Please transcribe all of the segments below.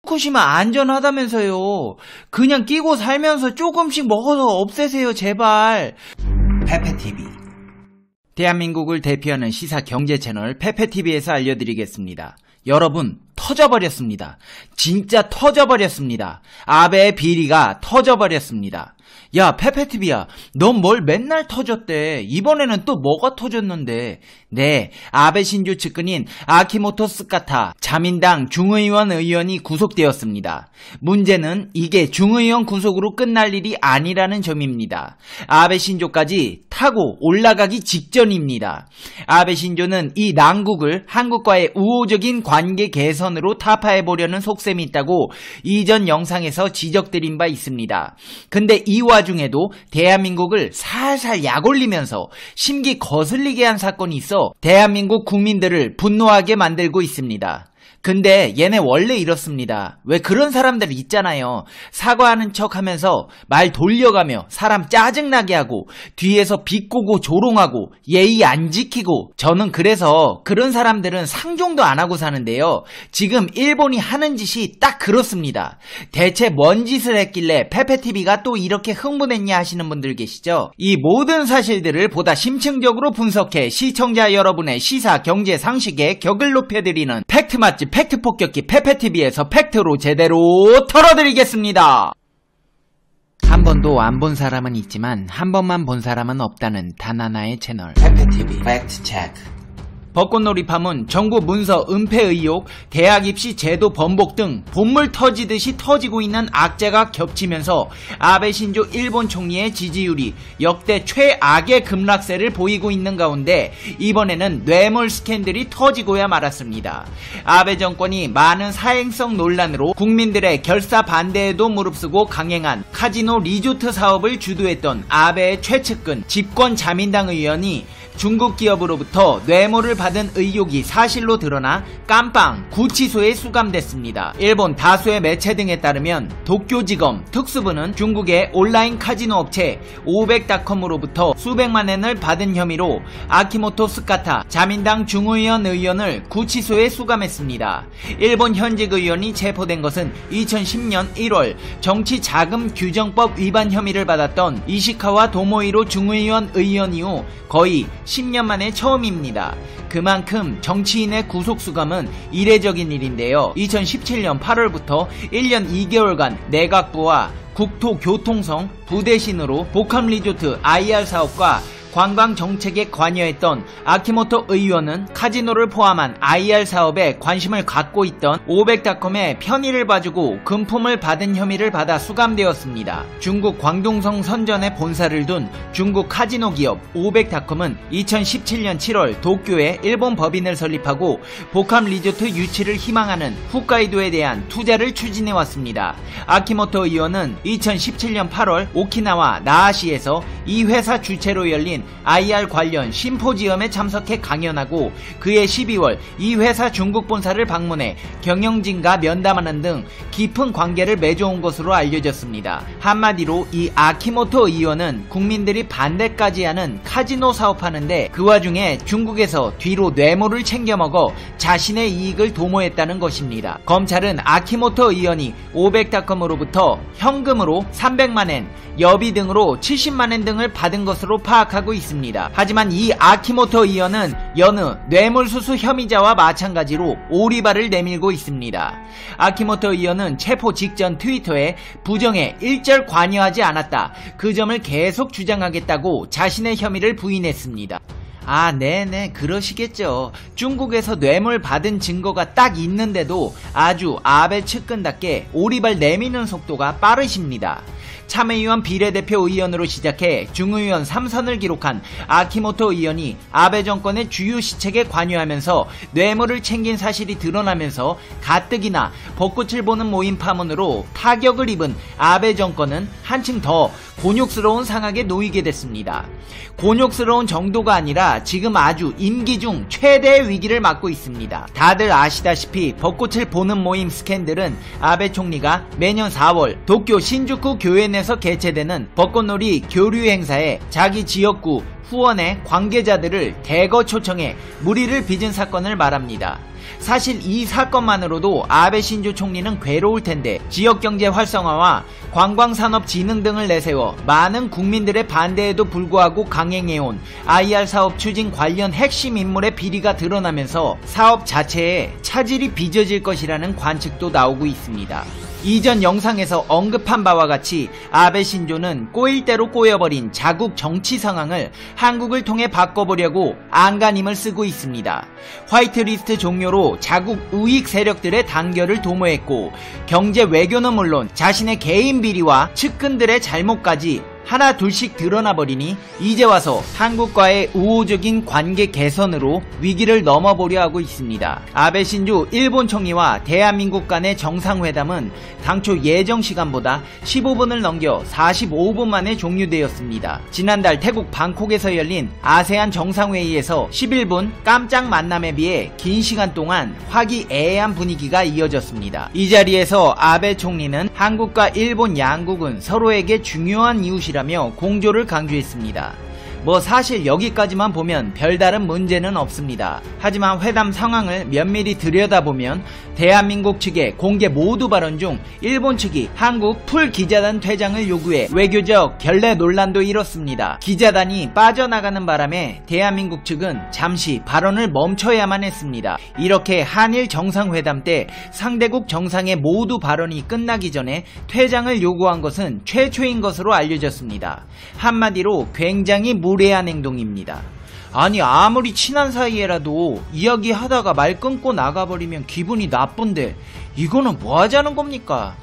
후쿠시마 안전하다면서요. 그냥 끼고 살면서 조금씩 먹어서 없애세요, 제발. 페페TV. 대한민국을 대표하는 시사 경제 채널 페페TV에서 알려드리겠습니다. 여러분, 터져버렸습니다. 진짜 터져버렸습니다. 아베의 비리가 터져버렸습니다. 야, 페페TV야, 넌 뭘 맨날 터졌대. 이번에는 또 뭐가 터졌는데. 네, 아베 신조 측근인 아키모토 스카타 자민당 중의원 의원이 구속되었습니다. 문제는 이게 중의원 구속으로 끝날 일이 아니라는 점입니다. 아베 신조까지 타고 올라가기 직전입니다. 아베 신조는 이 난국을 한국과의 우호적인 관계 개선으로 타파해보려는 속셈이 있다고 이전 영상에서 지적드린 바 있습니다. 근데 이 와중에도 대한민국을 살살 약올리면서 심기 거슬리게 한 사건이 있어 대한민국 국민들을 분노하게 만들고 있습니다. 근데 얘네 원래 이렇습니다. 왜 그런 사람들 있잖아요. 사과하는 척 하면서 말 돌려가며 사람 짜증나게 하고 뒤에서 비꼬고 조롱하고 예의 안 지키고, 저는 그래서 그런 사람들은 상종도 안 하고 사는데요. 지금 일본이 하는 짓이 딱 그렇습니다. 대체 뭔 짓을 했길래 페페TV가 또 이렇게 흥분했냐 하시는 분들 계시죠? 이 모든 사실들을 보다 심층적으로 분석해 시청자 여러분의 시사 경제 상식에 격을 높여드리는 팩트 맛집 팩트 폭격기 페페TV에서 팩트로 제대로 털어드리겠습니다. 한 번도 안 본 사람은 있지만 한 번만 본 사람은 없다는 단 하나의 채널 페페TV 팩트 체크. 벚꽃놀이 파문, 정부 문서 은폐 의혹, 대학 입시 제도 번복 등 본물 터지듯이 터지고 있는 악재가 겹치면서 아베 신조 일본 총리의 지지율이 역대 최악의 급락세를 보이고 있는 가운데 이번에는 뇌물 스캔들이 터지고야 말았습니다. 아베 정권이 많은 사행성 논란으로 국민들의 결사 반대에도 무릅쓰고 강행한 카지노 리조트 사업을 주도했던 아베의 최측근 집권 자민당 의원이 중국 기업으로부터 뇌물을 받은 의혹이 사실로 드러나 깜빵 구치소에 수감됐습니다. 일본 다수의 매체 등에 따르면 도쿄지검 특수부는 중국의 온라인 카지노 업체 500.com으로부터 수백만 엔을 받은 혐의로 아키모토 스카타 자민당 중의원 의원을 구치소에 수감했습니다. 일본 현직 의원이 체포된 것은 2010년 1월 정치자금규정법 위반 혐의를 받았던 이시카와 도모이로 중의원 의원 이후 거의 10년 만에 처음입니다. 그만큼 정치인의 구속수감은 이례적인 일인데요. 2017년 8월부터 1년 2개월간 내각부와 국토교통성 부대신으로 복합리조트 IR 사업과 관광정책에 관여했던 아키모토 의원은 카지노를 포함한 IR 사업에 관심을 갖고 있던 500.com의 편의를 봐주고 금품을 받은 혐의를 받아 수감되었습니다. 중국 광둥성 선전에 본사를 둔 중국 카지노 기업 500.com은 2017년 7월 도쿄에 일본 법인을 설립하고 복합 리조트 유치를 희망하는 홋카이도에 대한 투자를 추진해왔습니다. 아키모토 의원은 2017년 8월 오키나와 나하시에서 이 회사 주최로 열린 IR 관련 심포지엄에 참석해 강연하고 그해 12월 이 회사 중국 본사를 방문해 경영진과 면담하는 등 깊은 관계를 맺어온 것으로 알려졌습니다. 한마디로 이 아키모토 의원은 국민들이 반대까지 하는 카지노 사업하는데 그 와중에 중국에서 뒤로 뇌물을 챙겨먹어 자신의 이익을 도모했다는 것입니다. 검찰은 아키모토 의원이 500.com으로부터 현금으로 300만엔, 여비 등으로 70만엔 등을 받은 것으로 파악하고 있습니다. 하지만 이 아키모토 의원은 여느 뇌물수수 혐의자와 마찬가지로 오리발을 내밀고 있습니다. 아키모토 의원은 체포 직전 트위터에 부정에 일절 관여하지 않았다, 그 점을 계속 주장하겠다고 자신의 혐의를 부인했습니다. 아, 네네, 그러시겠죠. 중국에서 뇌물 받은 증거가 딱 있는데도 아주 아베 측근답게 오리발 내미는 속도가 빠르십니다. 참의원 비례대표 의원으로 시작해 중의원 3선을 기록한 아키모토 의원이 아베 정권의 주요 시책에 관여하면서 뇌물을 챙긴 사실이 드러나면서 가뜩이나 벚꽃을 보는 모임 파문으로 타격을 입은 아베 정권은 한층 더 곤욕스러운 상황에 놓이게 됐습니다. 곤욕스러운 정도가 아니라 지금 아주 임기 중 최대의 위기를 맞고 있습니다. 다들 아시다시피 벚꽃을 보는 모임 스캔들은 아베 총리가 매년 4월 도쿄 신주쿠 교회 내에서 개최되는 벚꽃놀이 교류 행사에 자기 지역구 후원의 관계자들을 대거 초청해 물의를 빚은 사건을 말합니다. 사실 이 사건만으로도 아베 신조 총리는 괴로울 텐데 지역경제 활성화와 관광산업 진흥 등을 내세워 많은 국민들의 반대에도 불구하고 강행해온 IR 사업 추진 관련 핵심 인물의 비리가 드러나면서 사업 자체에 차질이 빚어질 것이라는 관측도 나오고 있습니다. 이전 영상에서 언급한 바와 같이 아베 신조는 꼬일 대로 꼬여버린 자국 정치 상황을 한국을 통해 바꿔보려고 안간힘을 쓰고 있습니다. 화이트리스트 종료로 자국 우익 세력들의 단결을 도모했고 경제 외교는 물론 자신의 개인 비리와 측근들의 잘못까지 하나 둘씩 드러나버리니 이제 와서 한국과의 우호적인 관계 개선으로 위기를 넘어보려 하고 있습니다. 아베 신조 일본 총리와 대한민국 간의 정상회담은 당초 예정 시간보다 15분을 넘겨 45분 만에 종료되었습니다. 지난달 태국 방콕에서 열린 아세안 정상회의에서 11분 깜짝 만남에 비해 긴 시간 동안 화기애애한 분위기가 이어졌습니다. 이 자리에서 아베 총리는 한국과 일본 양국은 서로에게 중요한 이웃이라 라며 공조를 강조했습니다. 뭐 사실 여기까지만 보면 별다른 문제는 없습니다. 하지만 회담 상황을 면밀히 들여다보면 대한민국 측의 공개 모두 발언 중 일본 측이 한국 풀 기자단 퇴장을 요구해 외교적 결례 논란도 일었습니다. 기자단이 빠져나가는 바람에 대한민국 측은 잠시 발언을 멈춰야만 했습니다. 이렇게 한일 정상회담 때 상대국 정상의 모두 발언이 끝나기 전에 퇴장을 요구한 것은 최초인 것으로 알려졌습니다. 한마디로 굉장히 무례한 행동입니다. 아니 아무리 친한 사이에라도 이야기하다가 말 끊고 나가버리면 기분이 나쁜데 이거는 뭐 하자는 겁니까?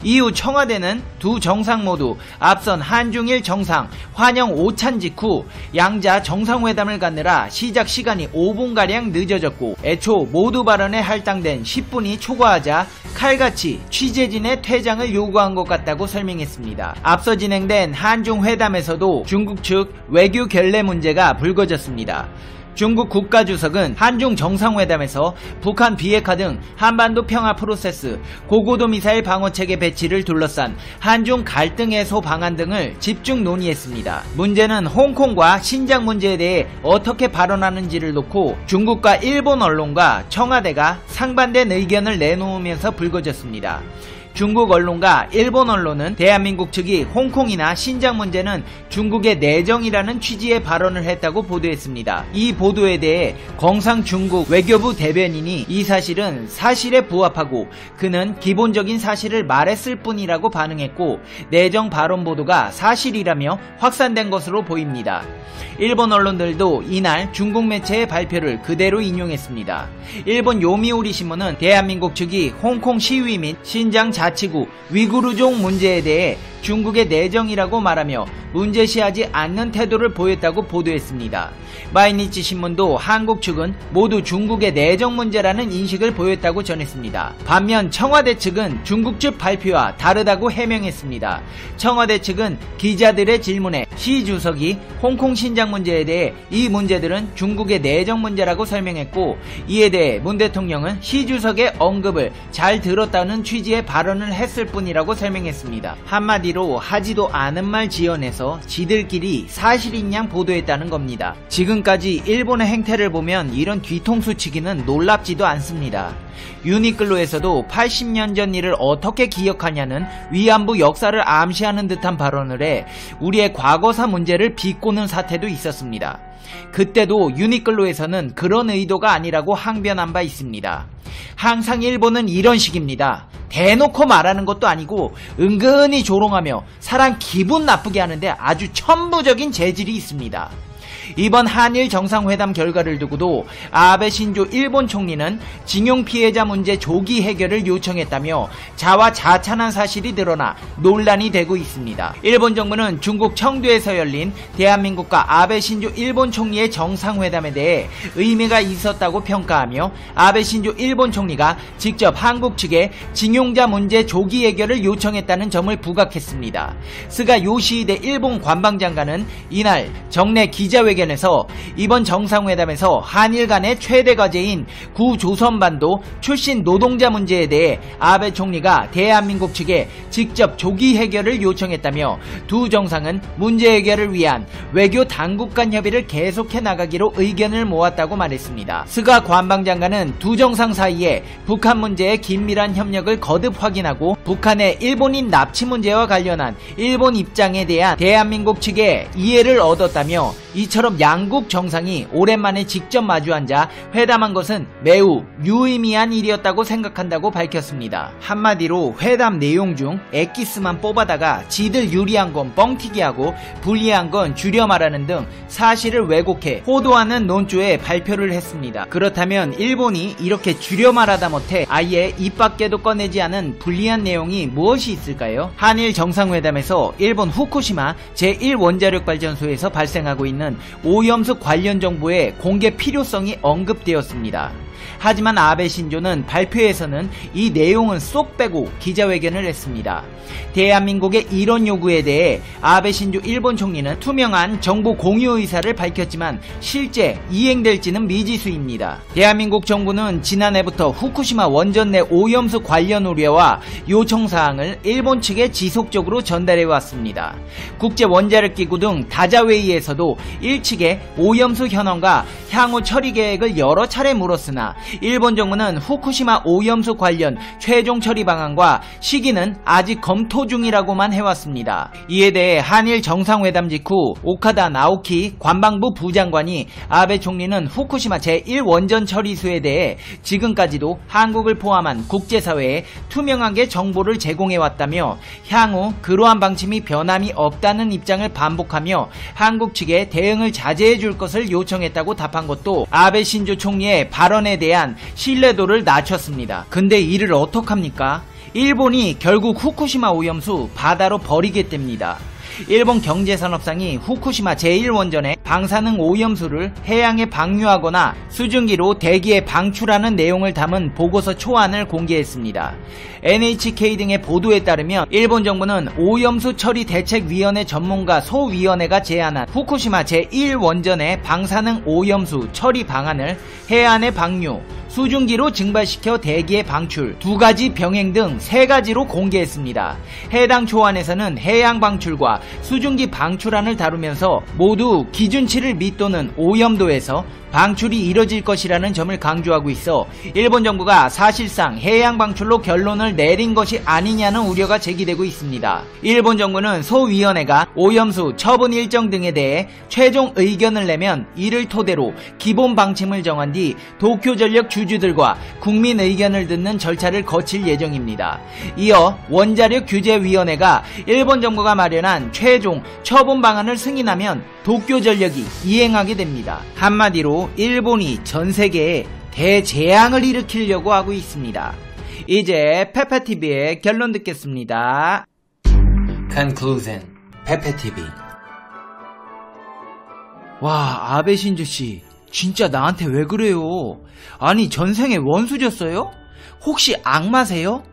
이후 청와대는 두 정상 모두 앞선 한중일 정상 환영 오찬 직후 양자 정상회담을 갖느라 시작 시간이 5분가량 늦어졌고 애초 모두 발언에 할당된 10분이 초과하자 칼같이 취재진의 퇴장을 요구한 것 같다고 설명했습니다. 앞서 진행된 한중회담에서도 중국 측 외교 결례 문제가 불거졌습니다. 중국 국가주석은 한중 정상회담에서 북한 비핵화 등 한반도 평화 프로세스, 고고도 미사일 방어체계 배치를 둘러싼 한중 갈등 해소 방안 등을 집중 논의했습니다. 문제는 홍콩과 신장 문제에 대해 어떻게 발언하는지를 놓고 중국과 일본 언론과 청와대가 상반된 의견을 내놓으면서 불거졌습니다. 중국 언론과 일본 언론은 대한민국 측이 홍콩이나 신장 문제는 중국의 내정이라는 취지의 발언을 했다고 보도했습니다. 이 보도에 대해 경상 중국 외교부 대변인이 이 사실은 사실에 부합하고 그는 기본적인 사실을 말했을 뿐이라고 반응했고 내정 발언 보도가 사실이라며 확산된 것으로 보입니다. 일본 언론들도 이날 중국 매체의 발표를 그대로 인용했습니다. 일본 요미우리 신문은 대한민국 측이 홍콩 시위 및 신장 자치구 위구르족 문제에 대해 중국의 내정이라고 말하며 문제시하지 않는 태도를 보였다고 보도했습니다. 마이니치 신문도 한국 측은 모두 중국의 내정 문제라는 인식을 보였다고 전했습니다. 반면 청와대 측은 중국 측 발표와 다르다고 해명했습니다. 청와대 측은 기자들의 질문에 시 주석이 홍콩 신장 문제에 대해 이 문제들은 중국의 내정 문제라고 설명했고 이에 대해 문 대통령은 시 주석의 언급을 잘 들었다는 취지의 발언을 했을 뿐이라고 설명했습니다. 한마디로 하지도 않은 말 지어내서 지들끼리 사실인 양 보도했다는 겁니다. 지금까지 일본의 행태를 보면 이런 뒤통수 치기는 놀랍지도 않습니다. 유니클로에서도 80년 전 일을 어떻게 기억하냐는 위안부 역사를 암시하는 듯한 발언을 해 우리의 과거사 문제를 비꼬는 사태도 있었습니다. 그때도 유니클로에서는 그런 의도가 아니라고 항변한 바 있습니다. 항상 일본은 이런 식입니다. 대놓고 말하는 것도 아니고 은근히 조롱하며 사람 기분 나쁘게 하는데 아주 천부적인 재질이 있습니다. 이번 한일 정상회담 결과를 두고도 아베 신조 일본 총리는 징용 피해자 문제 조기 해결을 요청했다며 자화자찬한 사실이 드러나 논란이 되고 있습니다. 일본 정부는 중국 청두에서 열린 대한민국과 아베 신조 일본 총리의 정상회담에 대해 의미가 있었다고 평가하며 아베 신조 일본 총리가 직접 한국 측에 징용자 문제 조기 해결을 요청했다는 점을 부각했습니다. 스가 요시히데 일본 관방장관은 이날 정례 기자회견 기자회견에서 이번 정상회담에서 한일 간의 최대 과제인 구조선반도 출신 노동자 문제에 대해 아베 총리가 대한민국 측에 직접 조기 해결을 요청했다며 두 정상은 문제 해결을 위한 외교 당국 간 협의를 계속해 나가기로 의견을 모았다고 말했습니다. 스가 관방장관은 두 정상 사이에 북한 문제의 긴밀한 협력을 거듭 확인하고 북한의 일본인 납치 문제와 관련한 일본 입장에 대한 대한민국 측의 이해를 얻었다며 이처럼 양국 정상이 오랜만에 직접 마주 앉아 회담한 것은 매우 유의미한 일이었다고 생각한다고 밝혔습니다. 한마디로 회담 내용 중 엑기스만 뽑아다가 지들 유리한 건 뻥튀기하고 불리한 건 줄여 말하는 등 사실을 왜곡해 호도하는 논조에 발표를 했습니다. 그렇다면 일본이 이렇게 줄여 말하다 못해 아예 입 밖에도 꺼내지 않은 불리한 내용이 무엇이 있을까요? 한일 정상회담에서 일본 후쿠시마 제1원자력발전소에서 발생하고 있는 오염수 관련 정보의 공개 필요성이 언급되었습니다. 하지만 아베 신조는 발표에서는 이 내용은 쏙 빼고 기자회견을 했습니다. 대한민국의 이런 요구에 대해 아베 신조 일본 총리는 투명한 정보 공유 의사를 밝혔지만 실제 이행될지는 미지수입니다. 대한민국 정부는 지난해부터 후쿠시마 원전 내 오염수 관련 우려와 요청사항을 일본 측에 지속적으로 전달해왔습니다. 국제원자력기구 등 다자회의에서도 일측의 오염수 현황과 향후 처리 계획을 여러 차례 물었으나 일본 정부는 후쿠시마 오염수 관련 최종 처리 방안과 시기는 아직 검토 중이라고만 해왔습니다. 이에 대해 한일 정상회담 직후 오카다 나오키 관방부 부장관이 아베 총리는 후쿠시마 제1원전 처리수에 대해 지금까지도 한국을 포함한 국제사회에 투명하게 정보를 제공해왔다며 향후 그러한 방침이 변함이 없다는 입장을 반복하며 한국 측에 대응을 자제해줄 것을 요청했다고 답한 것도 아베 신조 총리의 발언에 대한 신뢰도를 낮췄습니다. 근데 이를 어떡합니까? 일본이 결국 후쿠시마 오염수 바다로 버리겠답니다. 일본 경제산업상이 후쿠시마 제1원전의 방사능 오염수를 해양에 방류하거나 수증기로 대기에 방출하는 내용을 담은 보고서 초안을 공개했습니다. NHK 등의 보도에 따르면 일본 정부는 오염수 처리 대책위원회 전문가 소위원회가 제안한 후쿠시마 제1원전의 방사능 오염수 처리 방안을 해안에 방류, 수증기로 증발시켜 대기에 방출, 2가지 병행 등 3가지로 공개했습니다. 해당 초안에서는 해양 방출과 수증기 방출안을 다루면서 모두 기준치를 밑도는 오염도에서 방출이 이뤄질 것이라는 점을 강조하고 있어 일본 정부가 사실상 해양 방출로 결론을 내린 것이 아니냐는 우려가 제기되고 있습니다. 일본 정부는 소위원회가 오염수 처분 일정 등에 대해 최종 의견을 내면 이를 토대로 기본 방침을 정한 뒤 도쿄전력 주주들과 국민 의견을 듣는 절차를 거칠 예정입니다. 이어 원자력규제위원회가 일본 정부가 마련한 최종 처분 방안을 승인하면 도쿄전력이 이행하게 됩니다. 한마디로 일본이 전세계에 대재앙을 일으키려고 하고 있습니다. 이제 페페TV의 결론 듣겠습니다. Conclusion 페페TV. 와, 아베 신조씨 진짜 나한테 왜 그래요? 아니 전생에 원수졌어요? 혹시 악마세요?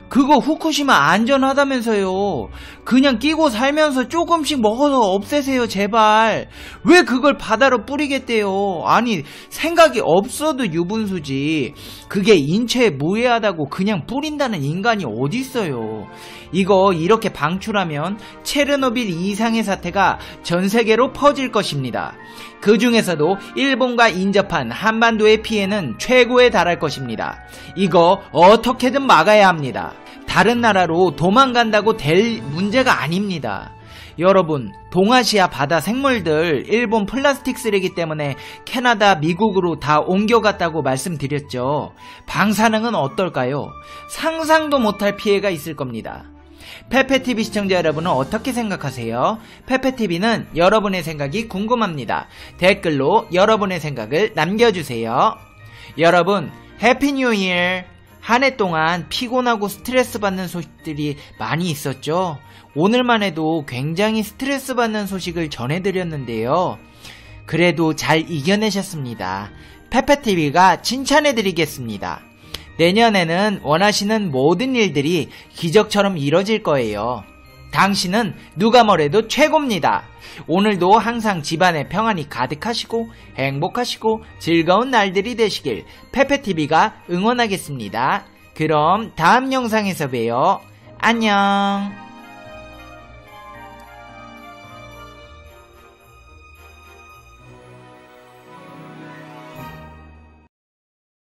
그거 후쿠시마 안전하다면서요. 그냥 끼고 살면서 조금씩 먹어서 없애세요 제발. 왜 그걸 바다로 뿌리겠대요. 아니 생각이 없어도 유분수지. 그게 인체에 무해하다고 그냥 뿌린다는 인간이 어딨어요. 이거 이렇게 방출하면 체르노빌 이상의 사태가 전세계로 퍼질 것입니다. 그 중에서도 일본과 인접한 한반도의 피해는 최고에 달할 것입니다. 이거 어떻게든 막아야 합니다. 다른 나라로 도망간다고 될 문제가 아닙니다. 여러분, 동아시아 바다 생물들 일본 플라스틱 쓰레기 때문에 캐나다, 미국으로 다 옮겨갔다고 말씀드렸죠. 방사능은 어떨까요? 상상도 못할 피해가 있을 겁니다. 페페TV 시청자 여러분은 어떻게 생각하세요? 페페TV는 여러분의 생각이 궁금합니다. 댓글로 여러분의 생각을 남겨주세요. 여러분, 해피 뉴 이어! 한 해 동안 피곤하고 스트레스 받는 소식들이 많이 있었죠? 오늘만 해도 굉장히 스트레스 받는 소식을 전해드렸는데요. 그래도 잘 이겨내셨습니다. 페페TV가 칭찬해드리겠습니다. 내년에는 원하시는 모든 일들이 기적처럼 이뤄질 거예요. 당신은 누가 뭐래도 최고입니다. 오늘도 항상 집안에 평안이 가득하시고 행복하시고 즐거운 날들이 되시길 페페TV가 응원하겠습니다. 그럼 다음 영상에서 봬요. 안녕.